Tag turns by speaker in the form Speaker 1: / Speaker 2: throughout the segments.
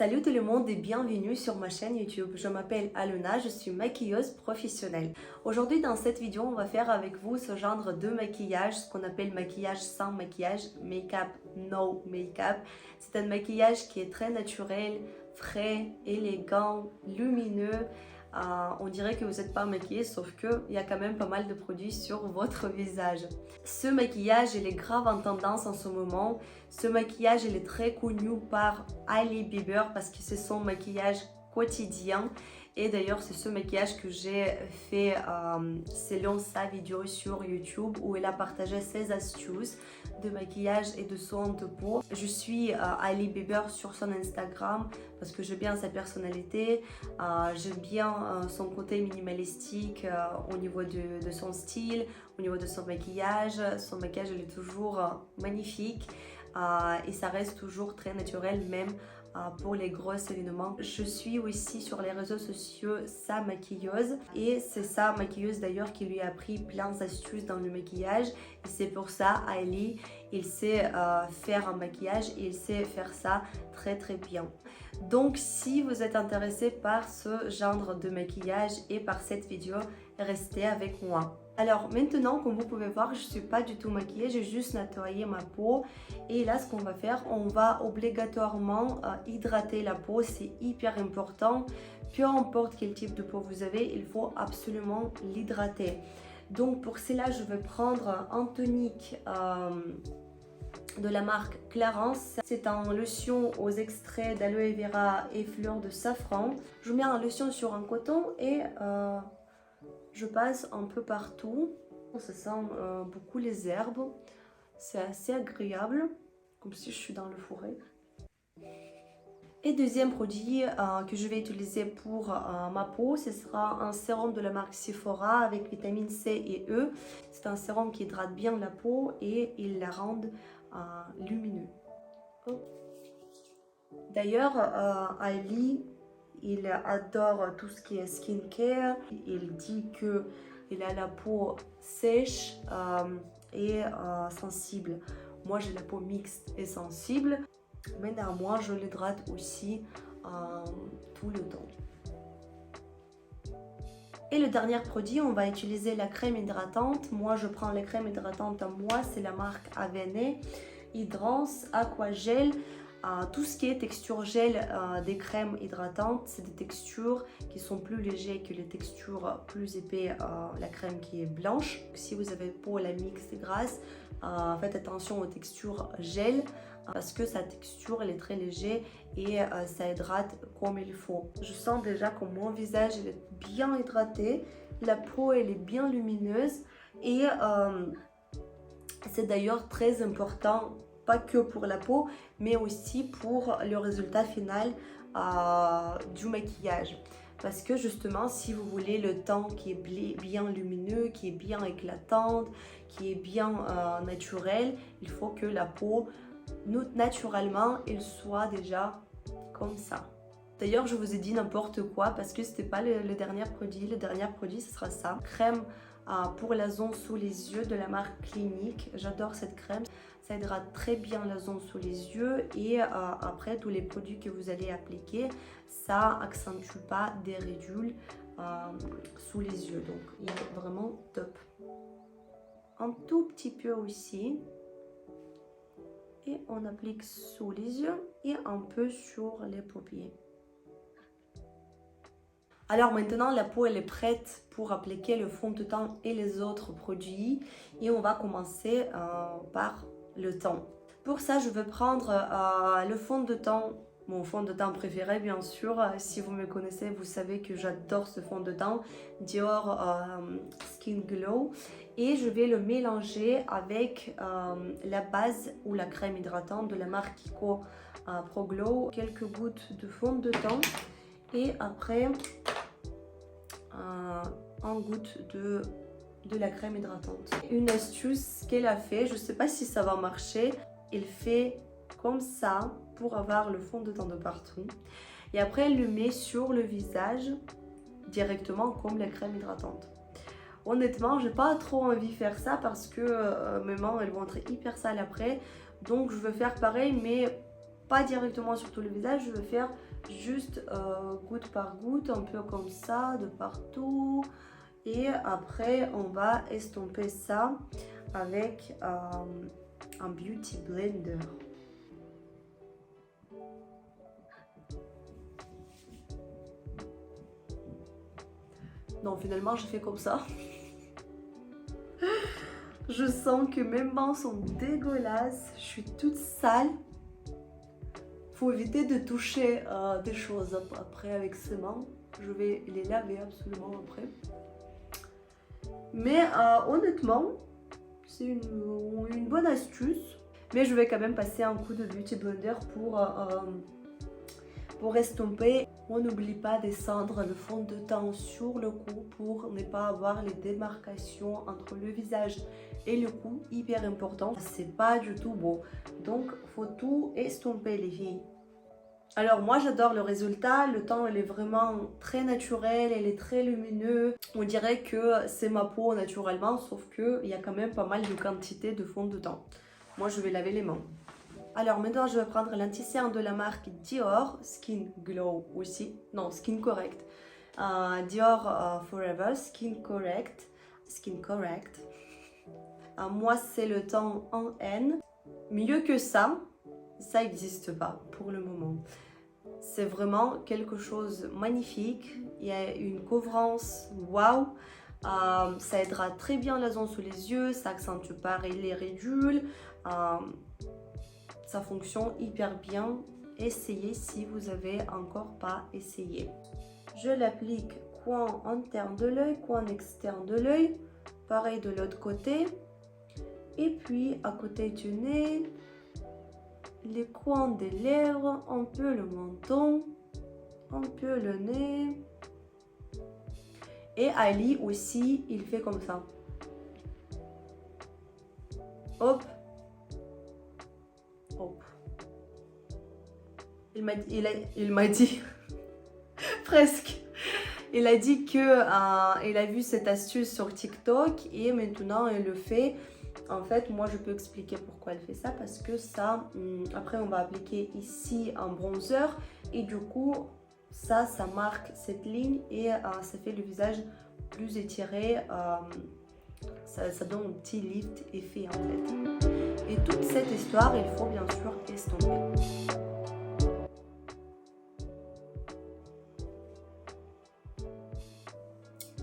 Speaker 1: Salut tout le monde et bienvenue sur ma chaîne YouTube. Je m'appelle Alena, je suis maquilleuse professionnelle. Aujourd'hui dans cette vidéo, on va faire avec vous ce genre de maquillage, ce qu'on appelle maquillage sans maquillage, make-up no make-up. C'est un maquillage qui est très naturel, frais, élégant, lumineux. On dirait que vous n'êtes pas maquillé, sauf qu'il y a quand même pas mal de produits sur votre visage. Ce maquillage, il est grave en tendance en ce moment. Ce maquillage, il est très connu par Hailey Bieber parce que c'est son maquillage quotidien. Et d'ailleurs, c'est ce maquillage que j'ai fait selon sa vidéo sur YouTube où elle a partagé ses astuces de maquillage et de soins de peau. Je suis Hailey Bieber sur son Instagram parce que j'aime bien sa personnalité, j'aime bien son côté minimalistique au niveau de son style, au niveau de son maquillage. Son maquillage il est toujours magnifique et ça reste toujours très naturel même pour les gros événements. Je suis aussi sur les réseaux sociaux sa maquilleuse et c'est sa maquilleuse d'ailleurs qui lui a appris plein d'astuces dans le maquillage et c'est pour ça Hailey il sait faire un maquillage et il sait faire ça très bien. Donc si vous êtes intéressé par ce genre de maquillage et par cette vidéo, restez avec moi. Alors maintenant, comme vous pouvez voir, je ne suis pas du tout maquillée, j'ai juste nettoyé ma peau. Et là, ce qu'on va faire, on va obligatoirement hydrater la peau, c'est hyper important. Peu importe quel type de peau vous avez, il faut absolument l'hydrater. Donc pour cela, je vais prendre un tonique de la marque Clarins. C'est un lotion aux extraits d'aloe vera et fleurs de safran. Je mets un lotion sur un coton et je passe un peu partout. Ça sent beaucoup les herbes. C'est assez agréable, comme si je suis dans le forêt. Et deuxième produit que je vais utiliser pour ma peau, ce sera un sérum de la marque Sephora avec vitamine C et E. C'est un sérum qui hydrate bien la peau et il la rend lumineux. D'ailleurs, Hailey, il adore tout ce qui est skincare. Il dit qu'il a la peau sèche et sensible. Moi, j'ai la peau mixte et sensible. Mais néanmoins, je l'hydrate aussi tout le temps. Et le dernier produit, on va utiliser la crème hydratante. Moi, je prends la crème hydratante à moi. C'est la marque Avene Hydrance Aqua Gel. Tout ce qui est texture gel des crèmes hydratantes, c'est des textures qui sont plus légères que les textures plus épais, la crème qui est blanche. Si vous avez peau la mixte et grasse, faites attention aux textures gel parce que sa texture elle est très légère et ça hydrate comme il faut. Je sens déjà que mon visage il est bien hydraté, la peau elle est bien lumineuse et c'est d'ailleurs très important, pas que pour la peau, mais aussi pour le résultat final du maquillage. Parce que justement, si vous voulez le teint qui est bien lumineux, qui est bien éclatante, qui est bien naturel, il faut que la peau, naturellement, elle soit déjà comme ça. D'ailleurs, je vous ai dit n'importe quoi parce que c'était pas le dernier produit. Le dernier produit, ce sera ça. Crème pour la zone sous les yeux de la marque Clinique. J'adore cette crème. Ça hydrate très bien la zone sous les yeux et après tous les produits que vous allez appliquer, ça accentue pas des ridules sous les yeux. Donc il est vraiment top. Un tout petit peu aussi. Et on applique sous les yeux et un peu sur les paupières. Alors maintenant la peau elle est prête pour appliquer le fond de teint et les autres produits et on va commencer par le teint. Pour ça je vais prendre le fond de teint, mon fond de teint préféré bien sûr. Si vous me connaissez vous savez que j'adore ce fond de teint Dior Skin Glow et je vais le mélanger avec la base ou la crème hydratante de la marque Kiko Pro Glow. Quelques gouttes de fond de teint et après un goutte de la crème hydratante. Une astuce qu'elle a fait, je ne sais pas si ça va marcher, elle fait comme ça pour avoir le fond de teint de partout et après elle le met sur le visage directement comme la crème hydratante. Honnêtement, j'ai pas trop envie de faire ça parce que mes mains elles vont être hyper sales après, donc je vais faire pareil mais pas directement sur tout le visage, je vais faire juste goutte par goutte, un peu comme ça, de partout. Et après, on va estomper ça avec un beauty blender. Non, finalement, je fais comme ça. Je sens que mes mains sont dégueulasses. Je suis toute sale. Faut éviter de toucher des choses après avec ses mains. Je vais les laver absolument après. Mais honnêtement, c'est une bonne astuce. Mais je vais quand même passer un coup de beauty blender pour estomper. On n'oublie pas d'étendre le fond de teint sur le cou pour ne pas avoir les démarcations entre le visage et le cou, hyper important. C'est pas du tout beau. Donc, faut tout estomper les filles. Alors moi j'adore le résultat, le teint il est vraiment très naturel, il est très lumineux. On dirait que c'est ma peau naturellement, sauf qu'il y a quand même pas mal de quantité de fond de teint. Moi je vais laver les mains. Alors maintenant je vais prendre l'anti-cerne de la marque Dior Skin Glow aussi, non Skin Correct. Dior Forever Skin Correct. Moi c'est le teint en N. Mieux que ça n'existe pas pour le moment. C'est vraiment quelque chose de magnifique. Il y a une couvrance waouh. Ça aidera très bien la zone sous les yeux, ça accentue pareil les ridules. Ça fonctionne hyper bien. Essayez si vous avez encore pas essayé. Je l'applique coin interne de l'œil, coin externe de l'œil. Pareil de l'autre côté. Et puis à côté du nez, les coins des lèvres, un peu le menton, un peu le nez. Et Ali aussi, il fait comme ça. Hop. Hop. Il m'a dit presque. Il a dit que il a vu cette astuce sur TikTok et maintenant il le fait. En fait, moi je peux expliquer pourquoi elle fait ça parce que ça, après on va appliquer ici un bronzer et du coup ça marque cette ligne et ça fait le visage plus étiré, ça donne un petit lift effet en fait. Et toute cette histoire, il faut bien sûr estomper.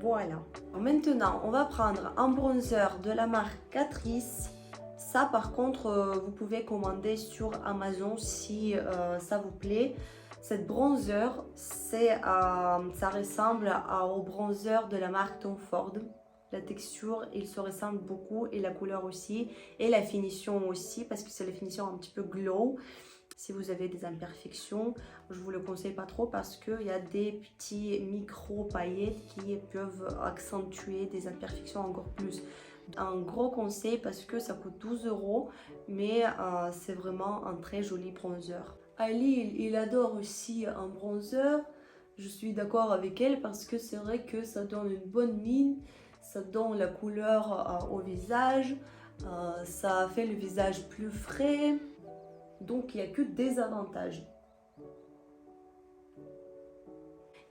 Speaker 1: Voilà. Maintenant, on va prendre un bronzer de la marque Catrice. Ça, par contre, vous pouvez commander sur Amazon si ça vous plaît. Cette bronzer, ça ressemble au bronzer de la marque Tom Ford. La texture, il se ressemble beaucoup et la couleur aussi. Et la finition aussi, parce que c'est la finition un petit peu glow. Si vous avez des imperfections, je vous le conseille pas trop parce qu'il y a des petits micro paillettes qui peuvent accentuer des imperfections encore plus. Un gros conseil parce que ça coûte 12 €, mais c'est vraiment un très joli bronzer. Ali, il adore aussi un bronzer. Je suis d'accord avec elle parce que c'est vrai que ça donne une bonne mine, ça donne la couleur au visage, ça fait le visage plus frais. Donc, il n'y a que des avantages.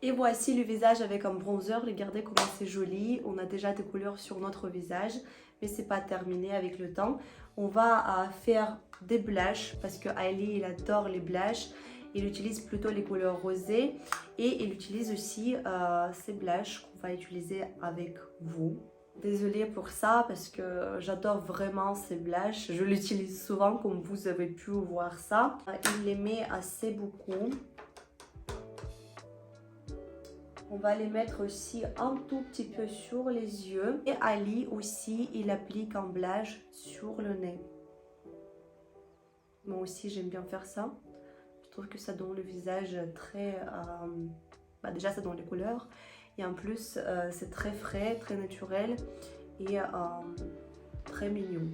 Speaker 1: Et voici le visage avec un bronzer. Regardez comment c'est joli. On a déjà des couleurs sur notre visage, mais c'est pas terminé avec le temps. On va faire des blushs parce que Hailey, il adore les blushs. Il utilise plutôt les couleurs rosées et il utilise aussi ces blushs qu'on va utiliser avec vous. Désolée pour ça parce que j'adore vraiment ces blushs. Je l'utilise souvent comme vous avez pu voir ça. Il les met assez beaucoup. On va les mettre aussi un tout petit peu sur les yeux. Et Ali aussi, il applique un blush sur le nez. Moi aussi, j'aime bien faire ça. Je trouve que ça donne le visage très... déjà, ça donne les couleurs. Et en plus, c'est très frais, très naturel et très mignon.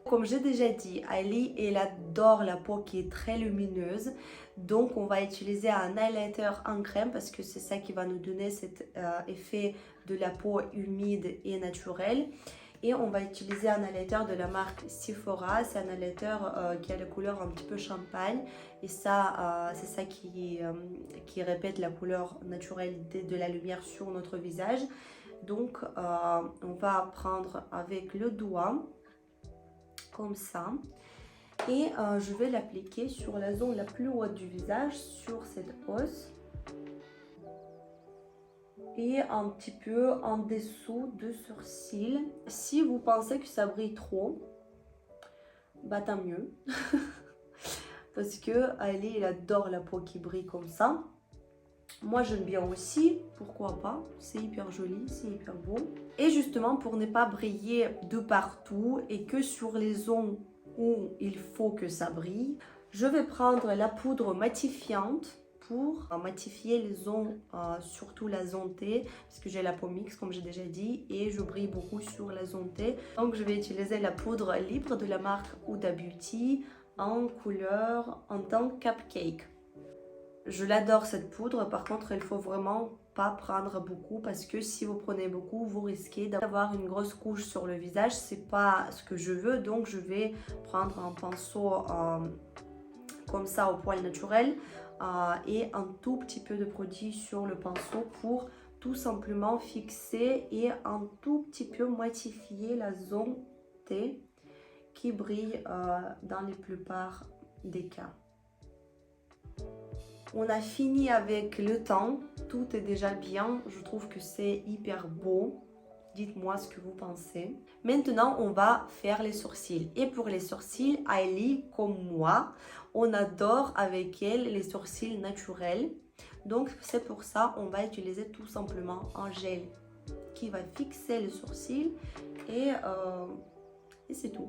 Speaker 1: Comme j'ai déjà dit, Hailey, elle adore la peau qui est très lumineuse. Donc, on va utiliser un highlighter en crème parce que c'est ça qui va nous donner cet effet de la peau humide et naturelle. Et on va utiliser un highlighter de la marque Sephora. C'est un highlighter qui a la couleur un petit peu champagne. Et ça, c'est ça qui répète la couleur naturelle de la lumière sur notre visage. Donc, on va prendre avec le doigt, comme ça. Et je vais l'appliquer sur la zone la plus haute du visage, sur cette hausse. Et un petit peu en dessous de sourcil. Si vous pensez que ça brille trop, bah tant mieux. Parce que Ali, il adore la peau qui brille comme ça. Moi j'aime bien aussi, pourquoi pas, c'est hyper joli, c'est hyper beau. Et justement pour ne pas briller de partout et que sur les zones où il faut que ça brille, je vais prendre la poudre matifiante pour matifier les zones, surtout la zone T, parce que j'ai la peau mixte comme j'ai déjà dit et je brille beaucoup sur la zone T. Donc je vais utiliser la poudre libre de la marque Huda Beauty en couleur en teint Cupcake. Je l'adore cette poudre, par contre il faut vraiment pas prendre beaucoup parce que si vous prenez beaucoup vous risquez d'avoir une grosse couche sur le visage, c'est pas ce que je veux. Donc je vais prendre un pinceau comme ça au poil naturel et un tout petit peu de produit sur le pinceau pour tout simplement fixer et un tout petit peu matifier la zone T qui brille dans la plupart des cas. On a fini avec le teint, tout est déjà bien, je trouve que c'est hyper beau. Dites-moi ce que vous pensez. Maintenant, on va faire les sourcils. Et pour les sourcils, Ailey, comme moi, on adore avec elle les sourcils naturels. Donc, c'est pour ça on va utiliser tout simplement un gel qui va fixer les sourcils et c'est tout.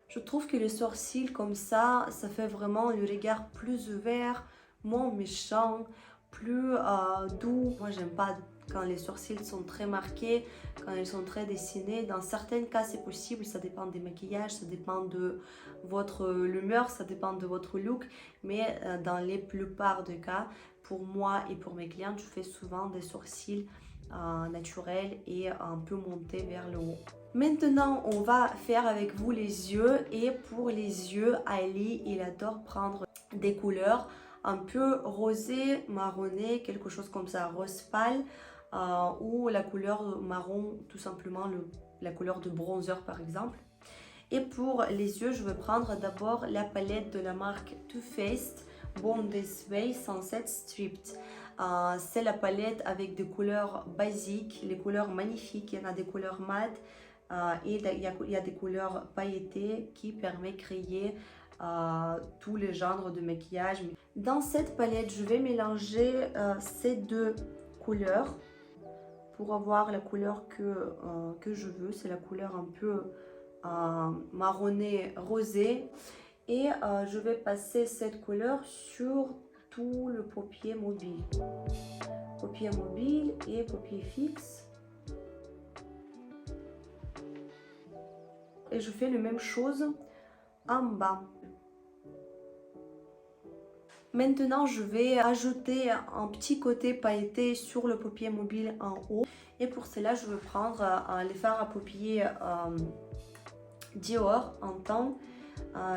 Speaker 1: Je trouve que les sourcils comme ça fait vraiment le regard plus ouvert, moins méchant, plus doux. Moi, j'aime pas quand les sourcils sont très marqués, quand ils sont très dessinés. Dans certains cas, c'est possible, ça dépend des maquillages, ça dépend de votre humeur, ça dépend de votre look. Mais dans les plupart des cas, pour moi et pour mes clientes, je fais souvent des sourcils naturels et un peu montés vers le haut. Maintenant, on va faire avec vous les yeux. Et pour les yeux, Ali, il adore prendre des couleurs un peu rosé, marronné, quelque chose comme ça, rose pâle ou la couleur marron, tout simplement la couleur de bronzer par exemple. Et pour les yeux, je vais prendre d'abord la palette de la marque Too Faced Born This Way Sunset Stripped. C'est la palette avec des couleurs basiques, les couleurs magnifiques. Il y en a des couleurs mat et il y a des couleurs pailletées qui permettent de créer tous les genres de maquillage. Dans cette palette, je vais mélanger ces deux couleurs pour avoir la couleur que je veux. C'est la couleur un peu marronné rosé. Et je vais passer cette couleur sur tout le paupier mobile. Paupier mobile et paupier fixe. Et je fais la même chose en bas. Maintenant, je vais ajouter un petit côté pailleté sur le paupier mobile en haut. Et pour cela, je vais prendre les fards à paupiers Dior en teint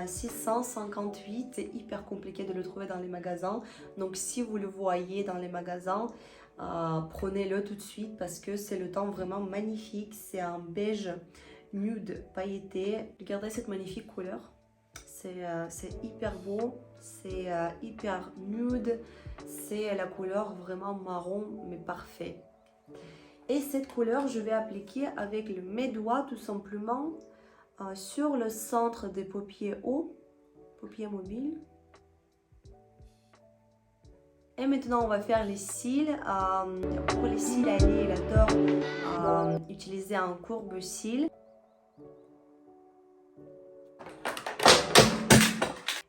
Speaker 1: 658. C'est hyper compliqué de le trouver dans les magasins. Donc, si vous le voyez dans les magasins, prenez-le tout de suite parce que c'est le teint vraiment magnifique. C'est un beige nude pailleté. Regardez cette magnifique couleur. C'est hyper beau, c'est hyper nude, c'est la couleur vraiment marron mais parfait. Et cette couleur, je vais appliquer avec mes doigts tout simplement sur le centre des paupiers hauts, paupiers mobiles. Et maintenant, on va faire les cils. Pour les cils, elle adore utiliser un courbe-cils.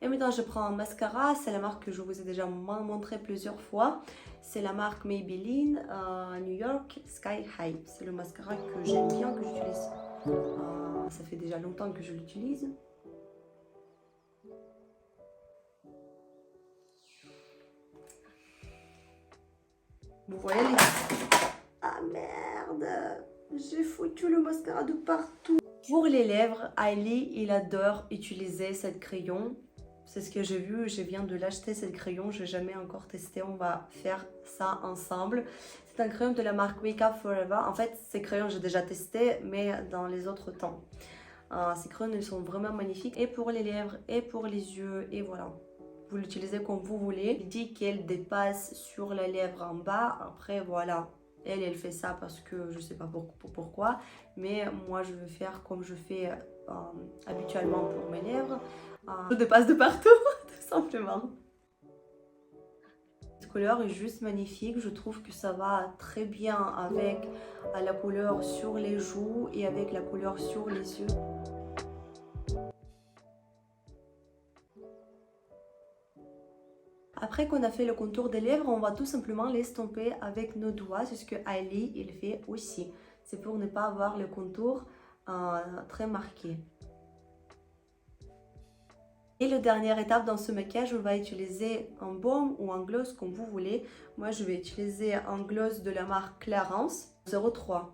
Speaker 1: Et maintenant, je prends un mascara. C'est la marque que je vous ai déjà montré plusieurs fois. C'est la marque Maybelline New York Sky High. C'est le mascara que j'aime bien, que j'utilise. Ça fait déjà longtemps que je l'utilise. Vous voyez les... Ah merde, j'ai foutu le mascara de partout. Pour les lèvres, Ali, il adore utiliser cette crayon. C'est ce que j'ai vu, je viens de l'acheter cette crayon, je n'ai jamais encore testé, on va faire ça ensemble. C'est un crayon de la marque Wake Up Forever. En fait, ces crayons j'ai déjà testé, mais dans les autres temps. Ces crayons ils sont vraiment magnifiques, et pour les lèvres, et pour les yeux, et voilà. Vous l'utilisez comme vous voulez. Il dit qu'elle dépasse sur la lèvre en bas, après voilà. Elle fait ça parce que je sais pas pourquoi, mais moi je veux faire comme je fais habituellement pour mes lèvres. Je dépasse de partout, tout simplement. Cette couleur est juste magnifique, je trouve que ça va très bien avec la couleur sur les joues et avec la couleur sur les yeux. Après qu'on a fait le contour des lèvres, on va tout simplement l'estomper avec nos doigts. C'est ce que Ali il fait aussi. C'est pour ne pas avoir le contour très marqué. Et la dernière étape dans ce maquillage, on va utiliser un baume ou un gloss comme vous voulez. Moi, je vais utiliser un gloss de la marque Clarins 03.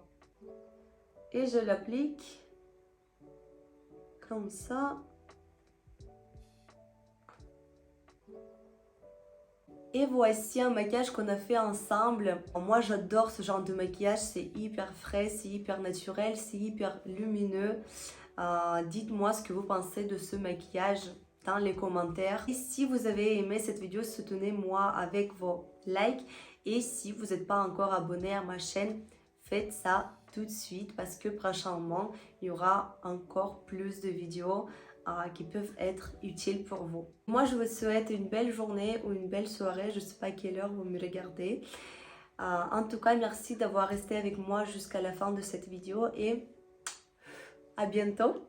Speaker 1: Et je l'applique comme ça. Et voici un maquillage qu'on a fait ensemble. Moi j'adore ce genre de maquillage, c'est hyper frais, c'est hyper naturel, c'est hyper lumineux. Dites-moi ce que vous pensez de ce maquillage dans les commentaires. Et si vous avez aimé cette vidéo, soutenez-moi avec vos likes. Et si vous n'êtes pas encore abonné à ma chaîne, faites ça tout de suite parce que prochainement, il y aura encore plus de vidéos qui peuvent être utiles pour vous. Moi, je vous souhaite une belle journée ou une belle soirée. Je ne sais pas à quelle heure vous me regardez. En tout cas, merci d'avoir resté avec moi jusqu'à la fin de cette vidéo et à bientôt.